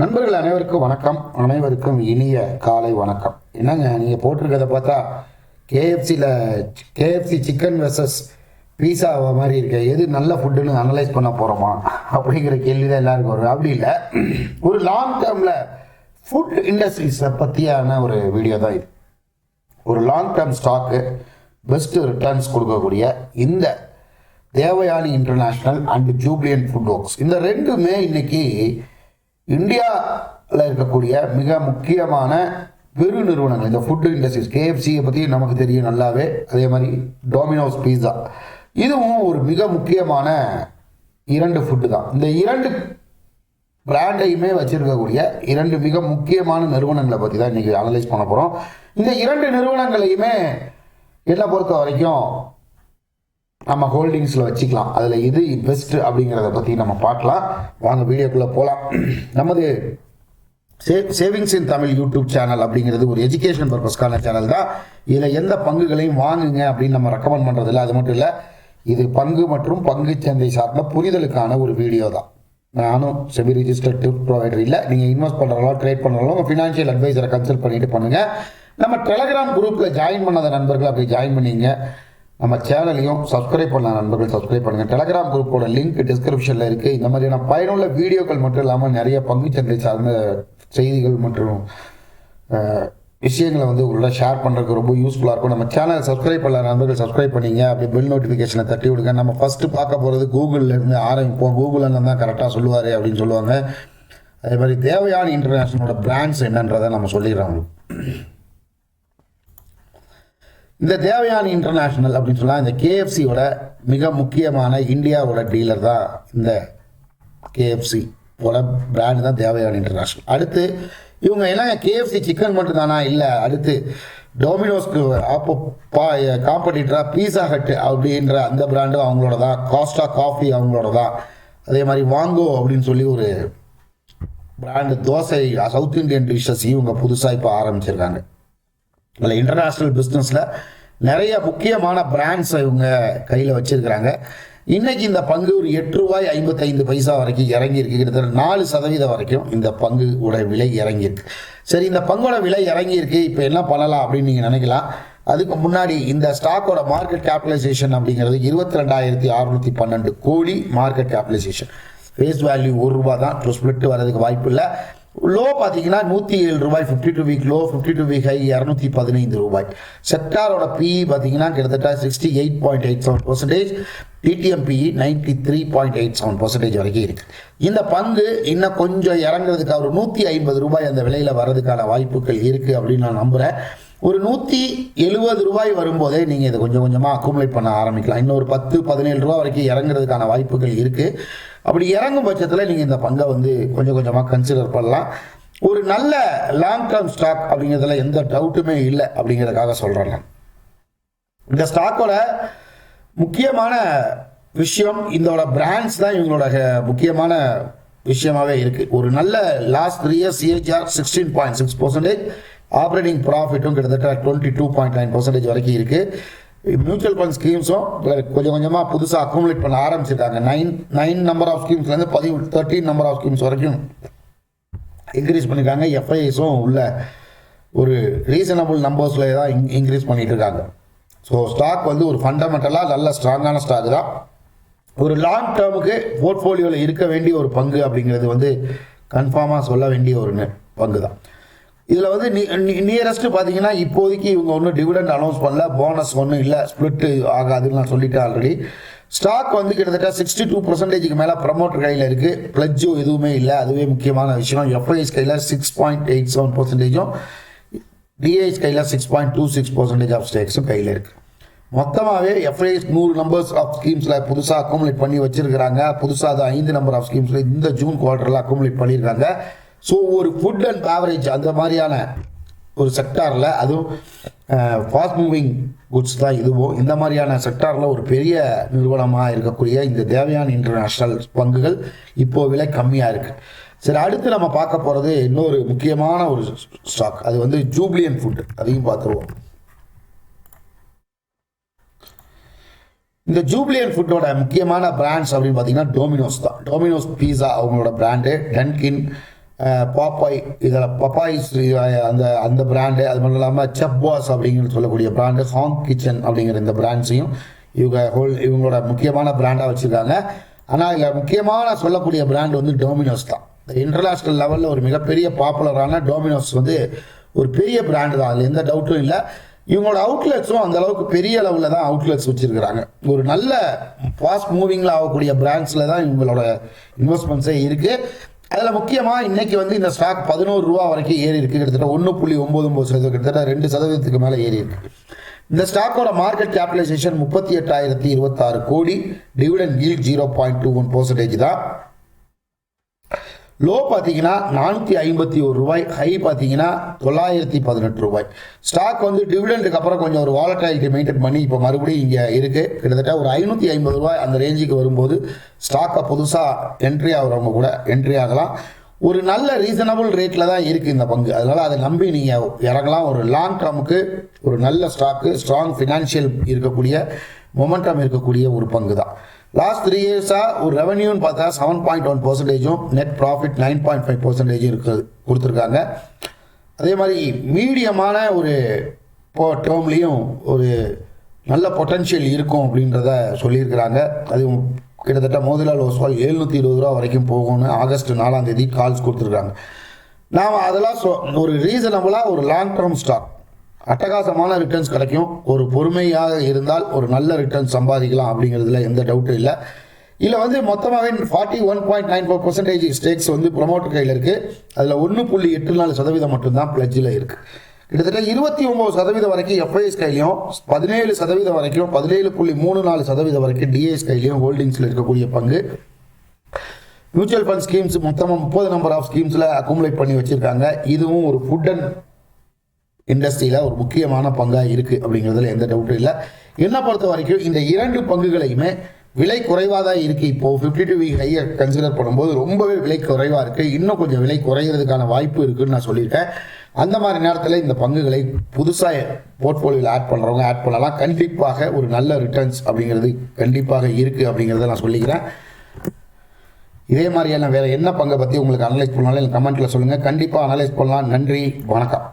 நண்பர்கள் அனைவருக்கும் வணக்கம். அனைவருக்கும் இனிய காலை வணக்கம். என்னங்க நீங்கள் போட்டிருக்கிறத பார்த்தா கேஎஃப்சி சிக்கன் வெர்சஸ் பீஸா மாதிரி இருக்க எது நல்ல ஃபுட்டுன்னு அனலைஸ் பண்ண போகிறோமா அப்படிங்கிற கேள்வி தான் எல்லாருக்கும் வரும். அப்படி இல்லை, ஒரு லாங் டேர்மில் ஃபுட் இண்டஸ்ட்ரீஸை பற்றியான ஒரு வீடியோ தான் இது. ஒரு long term stock best returns கொடுக்கக்கூடிய இந்த Devayani international and Jubilant footworks, இந்த ரெண்டுமே இன்னைக்கு இந்தியாவில் இருக்கக்கூடிய மிக முக்கியமான பெரு நிறுவனங்கள். இந்த ஃபுட் இண்டஸ்ட்ரீஸ், கேஎஃப்சியை பற்றி நமக்கு தெரியும் நல்லாவே, அதே மாதிரி டொமினோஸ் பீஸா, இதுவும் ஒரு மிக முக்கியமான இரண்டு ஃபுட்டு தான். இந்த இரண்டு பிராண்டையுமே வச்சிருக்கக்கூடிய இரண்டு மிக முக்கியமான நிறுவனங்களை பற்றி தான் இன்றைக்கி அனலைஸ் பண்ண போகிறோம். இந்த இரண்டு நிறுவனங்களையுமே என்னை பொறுத்த வரைக்கும் நம்ம ஹோல்டிங்ஸில் வச்சுக்கலாம். அதில் இது பெஸ்ட்டு அப்படிங்கிறத பற்றி நம்ம பார்க்கலாம். வாங்க வீடியோக்குள்ளே போகலாம். நமது சேவிங்ஸ் இன் தமிழ் யூடியூப் சேனல் அப்படிங்கிறது ஒரு எஜுகேஷன் பர்பஸ்க்கான சேனல் தான். இதில் எந்த பங்குகளையும் வாங்குங்க அப்படின்னு நம்ம ரெக்கமெண்ட் பண்ணுறதில்ல. அது மட்டும் இல்லை, இது பங்கு மற்றும் பங்கு சந்தை சார்ந்த புரிதலுக்கான ஒரு வீடியோ தான். நானும் செபி ரிஜிஸ்டர்ட் டிப் ப்ரொவைடர் இல்லை. நீங்கள் இன்வெஸ்ட் பண்ணுறவங்களோ ட்ரேட் பண்ணுறவங்களோ உங்கள் ஃபினான்ஷியல் அட்வைசரை கன்சல்ட் பண்ணிட்டு பண்ணுங்கள். நம்ம டெலகிராம் குரூப்பில் ஜாயின் பண்ணாத நண்பர்கள் அப்படி ஜாயின் பண்ணிங்க. நம்ம சேனலையும் சப்ஸ்கிரைப் பண்ண நண்பர்கள் சப்ஸ்கிரைப் பண்ணுங்கள். டெலகிராம் குரூப்போட லிங்க் டிஸ்கிரிப்ஷனில் இருக்குது. இந்த மாதிரியான பயனுள்ள வீடியோக்கள் மட்டும் இல்லாமல் நிறைய பங்குச்சந்தை சார்ந்த செய்திகள் மற்றும் விஷயங்களை உள்ள ஷேர் பண்ணுறதுக்கு ரொம்ப யூஸ்ஃபுல்லாக இருக்கும். நம்ம சேனலை சப்ஸ்கிரைப் பண்ண நண்பர்கள் சப்ஸ்கிரைப் பண்ணிங்க. அப்படி பெல் நோட்டிஃபிகேஷனை தட்டி விடுங்க. நம்ம ஃபஸ்ட்டு பார்க்க போகிறது கூகுளிலேருந்து ஆரம்பிப்போம். கூகுளில் தான் கரெக்டாக சொல்லுவார் அப்படின்னு சொல்லுவாங்க. அதே மாதிரி தேவயானி இன்டர்நேஷ்னலோட பிராண்ட்ஸ் என்னன்றதை நம்ம சொல்லிடுறோம். இந்த தேவயானி இன்டர்நேஷ்னல் அப்படின்னு சொன்னால் இந்த கேஎஃப்சியோட மிக முக்கியமான இந்தியாவோட டீலர் தான். இந்த கேஎஃப்சியோட பிராண்ட் தான் தேவயானி இன்டர்நேஷ்னல். அடுத்து இவங்க என்னங்க கேஎஃப்சி சிக்கன் மட்டும் தானா? இல்லை, அடுத்து டொமினோஸ்க்கு காம்படிட்டராக பீஸா ஹட் அப்படின்ற அந்த பிராண்டும் அவங்களோட தான். காஸ்டா காஃபி அவங்களோட தான். அதே மாதிரி வாங்கோ அப்படின்னு சொல்லி ஒரு brand dosa, south Indian dishes இவங்க புதுசாக இப்போ ஆரம்பிச்சிருக்காங்க. அதில் இன்டர்நேஷ்னல் பிஸ்னஸில் நிறைய முக்கியமான பிராண்ட்ஸை இவங்க கையில் வச்சுருக்கிறாங்க. இன்றைக்கி இந்த பங்கு ஒரு ₹8.55 வரைக்கும் இறங்கியிருக்கு. கிட்டத்தட்ட 4% வரைக்கும் இந்த பங்குவோட விலை இறங்கியிருக்கு. சரி, இந்த பங்கோட விலை இறங்கியிருக்கு, இப்போ என்ன பண்ணலாம் அப்படின்னு நீங்கள் நினைக்கலாம். அதுக்கு முன்னாடி இந்த ஸ்டாக்கோட மார்க்கெட் கேபிட்டலைசேஷன் அப்படிங்கிறது 22,612 கோடி மார்க்கெட் கேபிட்டலைசேஷன். ஃபேஸ் வேல்யூ ₹1 தான். ஸ்பிளிட் வரதுக்கு வாய்ப்பு இல்லை. லோ பார்த்தீங்கன்னா ₹107, 52 வீக் லோ, 52 வீக் ஹை ₹215. செக்டாரோட பிஇ பார்த்தீங்கன்னா கிட்டத்தட்ட 68.87%, டிடிஎம்பிஇ 93.87% வரைக்கும் இருக்குது. இந்த பங்கு இன்னும் கொஞ்சம் இறங்குறதுக்கு ஒரு ₹150 அந்த விலையில் வர்றதுக்கான வாய்ப்புகள் இருக்குது அப்படின்னு நான் நம்புகிறேன். ஒரு ₹170 வரும்போதே நீங்கள் இதை கொஞ்சம் கொஞ்சமாக அக்குமுலேட் பண்ண ஆரம்பிக்கலாம். இன்னும் ஒரு ₹10-17 வரைக்கும் இறங்குறதுக்கான வாய்ப்புகள் இருக்குது. அப்படி இறங்கும் பட்சத்தில் நீங்கள் இந்த பங்கை கொஞ்சம் கொஞ்சமாக கன்சிடர் பண்ணலாம். ஒரு நல்ல லாங் டேர்ம் ஸ்டாக் அப்படிங்கிறதுல எந்த டவுட்டுமே இல்லை அப்படிங்கிறதுக்காக சொல்கிறேன் நான். இந்த ஸ்டாக்கோட முக்கியமான விஷயம் இதோட பிராண்ட்ஸ் தான் இவங்களோட முக்கியமான விஷயமாகவே இருக்குது. ஒரு நல்ல லாஸ்ட் 3 இயர்ஸ் சிஏஜிஆர் 16.6%, ஆப்ரேட்டிங் ப்ராஃபிட்டும் கிட்டத்தட்ட 22.9% வரைக்கும் இருக்குது. மியூச்சுவல் ஃபண்ட் ஸ்கீம்ஸும் கொஞ்சம் கொஞ்சமாக புதுசாக அக்குமுலேட் பண்ண ஆரம்பிச்சிருக்காங்க. 9 நம்பர் ஆஃப் ஸ்கீம்ஸ்லேருந்து 13 நம்பர் ஆஃப் ஸ்கீம்ஸ் வரைக்கும் இன்க்ரீஸ் பண்ணியிருக்காங்க. எஃப்ஐஎஸும் உள்ள ஒரு ரீசனபிள் நம்பர்ஸில் தான் இன்க்ரீஸ் பண்ணிட்டு இருக்காங்க. ஸோ ஸ்டாக் ஒரு ஃபண்டமெண்டலாக நல்ல ஸ்ட்ராங்கான ஸ்டாக் தான். ஒரு லாங் டேர்முக்கு போர்ட்ஃபோலியோவில் இருக்க வேண்டிய ஒரு பங்கு அப்படிங்கிறது கன்ஃபார்மாக சொல்ல வேண்டிய ஒரு பங்கு தான். இதில் நியரஸ்ட்டு பார்த்தீங்கன்னா இப்போதைக்கு இவங்க ஒன்றும் டிவிடெண்ட் அனௌன்ஸ் பண்ணல, போனஸ் ஒன்றும் இல்லை, ஸ்ப்ளிட் ஆகாதுன்னு நான் சொல்லிட்டேன் ஆல்ரெடி. ஸ்டாக் கிட்டத்தட்ட 62% மேலே ப்ரமோட்டர் கையில் இருக்குது. ப்ளட்ஜும் எதுவுமே இல்லை, அதுவே முக்கியமான விஷயம். எஃப்ஐஎஸ் கையில் 6.87%, டிஐஎஸ் கையில் 6.26% ஆஃப் ஸ்டேக்ஸும் கையில் இருக்குது. மொத்தமாகவே எஃப்ஐஎஸ் 100 நம்பர்ஸ் ஆஃப் ஸ்கீம்ஸில் புதுசாக அக்குமுலேட் பண்ணி வச்சுருக்கிறாங்க. புதுசாக 5 நம்பர் ஆஃப் ஸ்கீம்ஸில் இந்த ஜூன் குவார்ட்டரில் அக்குமுலேட் பண்ணியிருக்காங்க. ஸோ ஒரு ஃபுட் அண்ட் பேவரேஜ் அந்த மாதிரியான ஒரு செக்டாரில், அதுவும் ஃபாஸ்ட் மூவிங் குட்ஸ் தான் இதுவும், இந்த மாதிரியான செக்டாரில் ஒரு பெரிய நிறுவனமாக இருக்கக்கூடிய இந்த தேவயானி இன்டர்நேஷ்னல் பங்குகள் இப்போது விலை கம்மியாக இருக்குது. சரி, அடுத்து நம்ம பார்க்க போகிறது இன்னொரு முக்கியமான ஒரு ஸ்டாக். அது ஜூபிலியன்ட் ஃபுட். அதையும் பார்த்துருவோம். இந்த ஜூபிலியன்ட் ஃபுட்டோட முக்கியமான பிராண்ட்ஸ் அப்படின்னு பார்த்தீங்கன்னா டொமினோஸ் தான். டொமினோஸ் பீஸா அவங்களோட பிராண்டு, டன்கின், பாப்பாய், இதில் பப்பாய்ஸ் அந்த அந்த பிராண்டு, அது மட்டும் இல்லாமல் செப் பாஸ் அப்படிங்கிற சொல்லக்கூடிய பிராண்டு, ஹாங் கிச்சன் அப்படிங்கிற இந்த பிராண்ட்ஸையும் இவங்களோட முக்கியமான பிராண்டாக வச்சுருக்காங்க. ஆனால் இதில் முக்கியமான சொல்லக்கூடிய பிராண்ட் வந்து டோமினோஸ் தான். இன்டர்நேஷ்னல் லெவலில் ஒரு மிகப்பெரிய பாப்புலரான டோமினோஸ் வந்து ஒரு பெரிய பிராண்டு தான், அதில் எந்த டவுட்டும் இல்லை. இவங்களோட அவுட்லெட்ஸும் அந்த அளவுக்கு பெரிய அளவில் தான் அவுட்லெட்ஸ் வச்சுருக்கிறாங்க. ஒரு நல்ல ஃபாஸ்ட் மூவிங்கில் ஆகக்கூடிய பிராண்ட்ஸில் தான் இவங்களோட இன்வெஸ்ட்மெண்ட்ஸே இருக்குது. அதில் முக்கியமாக இன்றைக்கி வந்து இந்த ஸ்டாக் 11 ரூபா வரைக்கும் ஏறி இருக்குது. கிட்டத்தட்ட 1.99%, கிட்டத்தட்ட 2% மேலே ஏறி இருக்குது. இந்த ஸ்டாக்கோட மார்க்கெட் கேபிடலைசேஷன் 38,026 கோடி. டிவிடெண்ட் ஈல்ட் 0.21% தான். லோ பார்த்தீங்கன்னா 451 ரூபாய், ஹை பார்த்தீங்கன்னா 918 ரூபாய். ஸ்டாக் வந்து டிவிடெண்டுக்கு அப்புறம் கொஞ்சம் ஒரு வாலட்டாலிட்டி மெயின்டைன் பண்ணி இப்போ மறுபடியும் இங்கே இருக்குது. கிட்டத்தட்ட ஒரு 550 ரூபாய் அந்த ரேஞ்சுக்கு வரும்போது ஸ்டாக்கை புதுசாக என்ட்ரி ஆகிறவங்க கூட என்ட்ரி ஆகலாம். ஒரு நல்ல ரீசனபிள் ரேட்டில் தான் இருக்குது இந்த பங்கு. அதனால் அதை நம்பி நீங்கள் இறங்கலாம். ஒரு லாங் டேர்முக்கு ஒரு நல்ல ஸ்டாக்கு, ஸ்ட்ராங் ஃபினான்ஷியல் இருக்கக்கூடிய மொமெண்டம் இருக்கக்கூடிய ஒரு பங்கு தான். லாஸ்ட் 3 இயர்ஸாக ஒரு ரெவன்யூன்னு பார்த்தா 7.1%, நெட் ப்ராஃபிட் 9.5% இருக்குது கொடுத்துருக்காங்க. அதே மாதிரி மீடியமான ஒரு டேர்ம்லேயும் ஒரு நல்ல பொட்டன்ஷியல் இருக்கும் அப்படின்றத சொல்லியிருக்கிறாங்க. அது கிட்டத்தட்ட மோதிலால் ஓஸ்வால் 720 ரூபா வரைக்கும் போகும்னு ஆகஸ்ட் 4ஆம் தேதி கால்ஸ் கொடுத்துருக்காங்க. நாம் அதெல்லாம் ஒரு ரீசனபுளாக ஒரு லாங் டேர்ம் ஸ்டாக், அட்டகாசமான ரிட்டர்ன்ஸ் கிடைக்கும். ஒரு பொறுமையாக இருந்தால் ஒரு நல்ல ரிட்டர்ன்ஸ் சம்பாதிக்கலாம் அப்படிங்கிறதுல எந்த டவுட்டும் இல்லை. இதில் வந்து மொத்தமாகவே 41.94% ஸ்டேக்ஸ் வந்து ப்ரொமோட்டர் கையில் இருக்குது. அதில் 1.84% மட்டும்தான் பிளட்ஜில் இருக்குது. கிட்டத்தட்ட 29% வரைக்கும் எஃப்ஐஎஸ் கையிலையும், 17% வரைக்கும் 17.34% வரைக்கும் டிஐஎஸ் கையிலையும் ஹோல்டிங்ஸில் இருக்கக்கூடிய பங்கு. மியூச்சுவல் ஃபண்ட் ஸ்கீம்ஸ் மொத்தமாக 30 நம்பர் ஆஃப் ஸ்கீம்ஸில் அக்குமுலேட் பண்ணி வச்சுருக்காங்க. இதுவும் ஒரு ஃபுட் அண்ட் இண்டஸ்ட்ரியில் ஒரு முக்கியமான பங்காக இருக்குது அப்படிங்கிறதுல எந்த டவுட்டும் இல்லை. என்னை பொறுத்த வரைக்கும் இந்த 2 பங்குகளையுமே விலை குறைவாக தான் இருக்குது. இப்போது 52 வீக் ஹையை கன்சிடர் பண்ணும்போது ரொம்பவே விலை குறைவாக இருக்குது. இன்னும் கொஞ்சம் விலை குறைகிறதுக்கான வாய்ப்பு இருக்குதுன்னு நான் சொல்லியிருக்கேன். அந்த மாதிரி நேரத்தில் இந்த பங்குகளை புதுசாக போர்ட்ஃபோலியோவில் ஆட் பண்ணுறவங்க ஆட் பண்ணலாம். கண்டிப்பாக ஒரு நல்ல ரிட்டர்ன்ஸ் அப்படிங்கிறது கண்டிப்பாக இருக்குது அப்படிங்கிறத நான் சொல்லிக்கிறேன். இதே மாதிரியான வேறு என்ன பங்கை பற்றி உங்களுக்கு அனலைஸ் பண்ணாலும் கமெண்ட்டில் சொல்லுங்கள். கண்டிப்பாக அனலைஸ் பண்ணலாம். நன்றி, வணக்கம்.